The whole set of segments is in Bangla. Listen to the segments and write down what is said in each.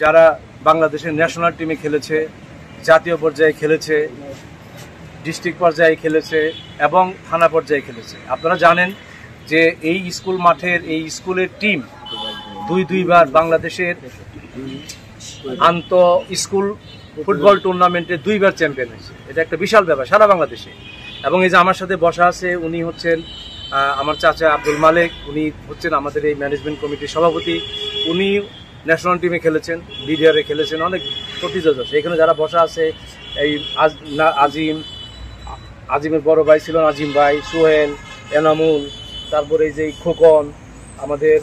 যারা বাংলাদেশের ন্যাশনাল টিমে খেলেছে, জাতীয় পর্যায়ে খেলেছে, ডিস্ট্রিক্ট পর্যায়ে খেলেছে এবং থানা পর্যায়ে খেলেছে। আপনারা জানেন যে এই স্কুল মাঠের এই স্কুলের টিম দুইবার বাংলাদেশের আন্তঃ স্কুল ফুটবল টুর্নামেন্টে 2বার চ্যাম্পিয়ন হয়েছে। এটা একটা বিশাল ব্যাপার সারা বাংলাদেশে। এবং এই যে আমার সাথে বসা আছে উনি হচ্ছেন আমার চাচা আব্দুল মালিক, উনি হচ্ছেন আমাদের এই ম্যানেজমেন্ট কমিটির সভাপতি। উনি ন্যাশনাল টিমে খেলেছেন, বিডিআরে খেলেছেন, অনেক প্রতিযোগিতা আছে। এখানে যারা বসা আছে এই আজিমের বড় ভাই ছিল আজিম ভাই, সোহেল, এনামুল, তারপরে এই যে খোকন, আমাদের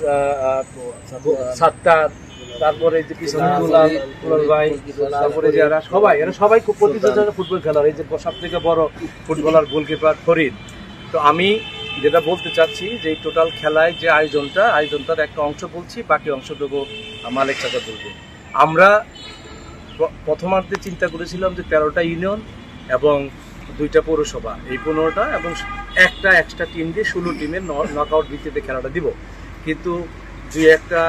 সাত্তার, তারপরে যে পিছনে দুলাল ভাই, তারপরে যে এরা সবাই খুব প্রতিযোগিতা ফুটবল খেলার। এই যে সব থেকে বড় ফুটবলার গোলকিপার ফরিদ। তো আমি যেটা বলতে চাচ্ছি যে এই টোটাল খেলায় যে আয়োজনটার একটা অংশ বলছি, বাকি অংশটুকু মালিক চাচা বলবে। আমরা প্রথমার্ধে চিন্তা করেছিলাম যে 13টা ইউনিয়ন এবং 2টা পৌরসভা, এই 15টা এবং একটা এক্সট্রা টিম দিয়ে 16 টিমের নকআউট ভিত্তিতে খেলাটা দিব। কিন্তু 2-1টা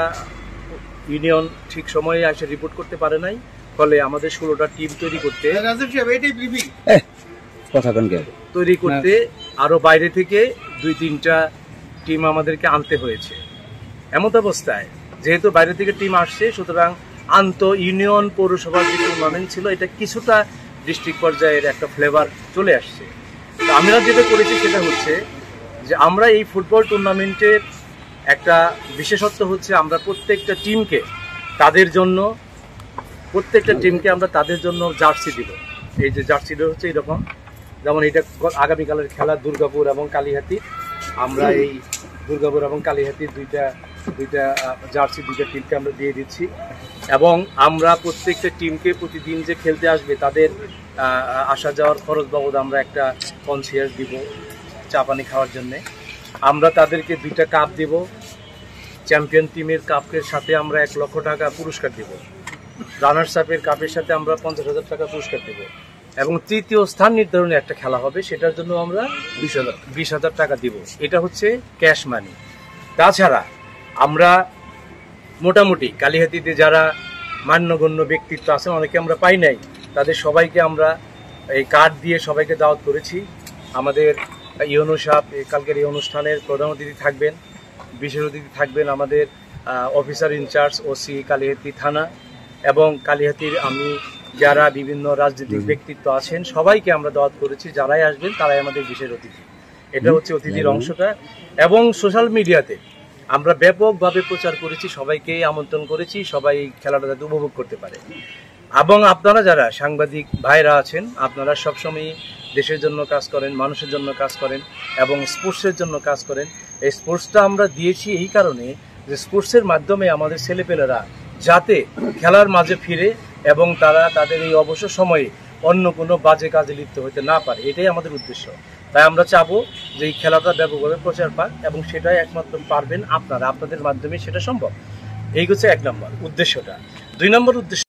ইউনিয়ন ঠিক সময়ে এসে রিপোর্ট করতে পারে নাই, ফলে আমাদের 16টা টিম তৈরি করতে আরো বাইরে থেকে 2-3টা টিম আমাদেরকে আনতে হয়েছে। এমন অবস্থায় যেহেতু বাইরে থেকে টিম আসছে, সুতরাং আন্তঃ ইউনিয়ন পৌরসভার যে টুর্নামেন্ট ছিল এটা কিছুটা ডিস্ট্রিক্ট পর্যায়ের একটা ফ্লেভার চলে আসছে। তো আমরা যেটা করেছি সেটা হচ্ছে যে আমরা এই ফুটবল টুর্নামেন্টের একটা বিশেষত্ব হচ্ছে আমরা প্রত্যেকটা টিমকে আমরা তাদের জন্য জার্সি দিব। এই যে জার্সিটা হচ্ছে এরকম, যেমন এটা আগামীকালের খেলা দুর্গাপুর এবং কালীহাতি। আমরা এই দুর্গাপুর এবং কালীহাতির দুইটা জার্সি 2টা টিমকে আমরা দিয়ে দিচ্ছি। এবং আমরা প্রত্যেকটা টিমকে প্রতিদিন যে খেলতে আসবে তাদের আসা যাওয়ার খরচ বাবদ আমরা একটা কনসিয়াস দিব চা পানি খাওয়ার জন্যে। আমরা তাদেরকে 2টা কাপ দেব। চ্যাম্পিয়ন টিমের কাপের সাথে আমরা 1 লক্ষ টাকা পুরস্কার দেব। রানার্স আপের কাপের সাথে আমরা 50,000 টাকা পুরস্কার দেব। এবং তৃতীয় স্থান নির্ধারণে একটা খেলা হবে, সেটার জন্য আমরা 20,000 টাকা দিব। এটা হচ্ছে ক্যাশ মানি। তাছাড়া আমরা মোটামুটি কালীহাতিতে যারা মান্যগণ্য ব্যক্তিত্ব আছেন, অনেকে আমরা পাই নাই, তাদের সবাইকে আমরা এই কার্ড দিয়ে সবাইকে দাওয়াত করেছি। আমাদের ইউনো সাহেব কালকের এই অনুষ্ঠানের প্রধান অতিথি থাকবেন, বিশেষ অতিথি থাকবেন আমাদের অফিসার ইনচার্জ ওসি কালীহাতি থানা, এবং কালীহাতির আমি যারা বিভিন্ন রাজনৈতিক ব্যক্তিত্ব আছেন সবাইকে আমরা দাওয়াত করেছি। যারাই আসবেন তারাই আমাদের বিশেষ অতিথি। এটা হচ্ছে অতিথির অংশটা। এবং সোশ্যাল মিডিয়াতে আমরা ব্যাপকভাবে প্রচার করেছি, সবাইকে আমন্ত্রণ করেছি, সবাই এই খেলাটা যাতে উপভোগ করতে পারে। এবং আপনারা যারা সাংবাদিক ভাইরা আছেন, আপনারা সবসময় দেশের জন্য কাজ করেন, মানুষের জন্য কাজ করেন এবং স্পোর্টসের জন্য কাজ করেন। এই স্পোর্টসটা আমরা দিয়েছি এই কারণে যে স্পোর্টসের মাধ্যমে আমাদের ছেলেপেলেরা যাতে খেলার মাঝে ফিরে এবং তারা তাদের এই অবসর সময়ে অন্য কোনো বাজে কাজে লিপ্ত হতে না পারে, এটাই আমাদের উদ্দেশ্য। তাই আমরা চাবো যে এই খেলাটা ব্যাপকভাবে প্রচার পাক, এবং সেটাই একমাত্র পারবেন আপনারা, আপনাদের মাধ্যমে সেটা সম্ভব। এই হচ্ছে 1 নম্বর উদ্দেশ্যটা। 2 নম্বর উদ্দেশ্য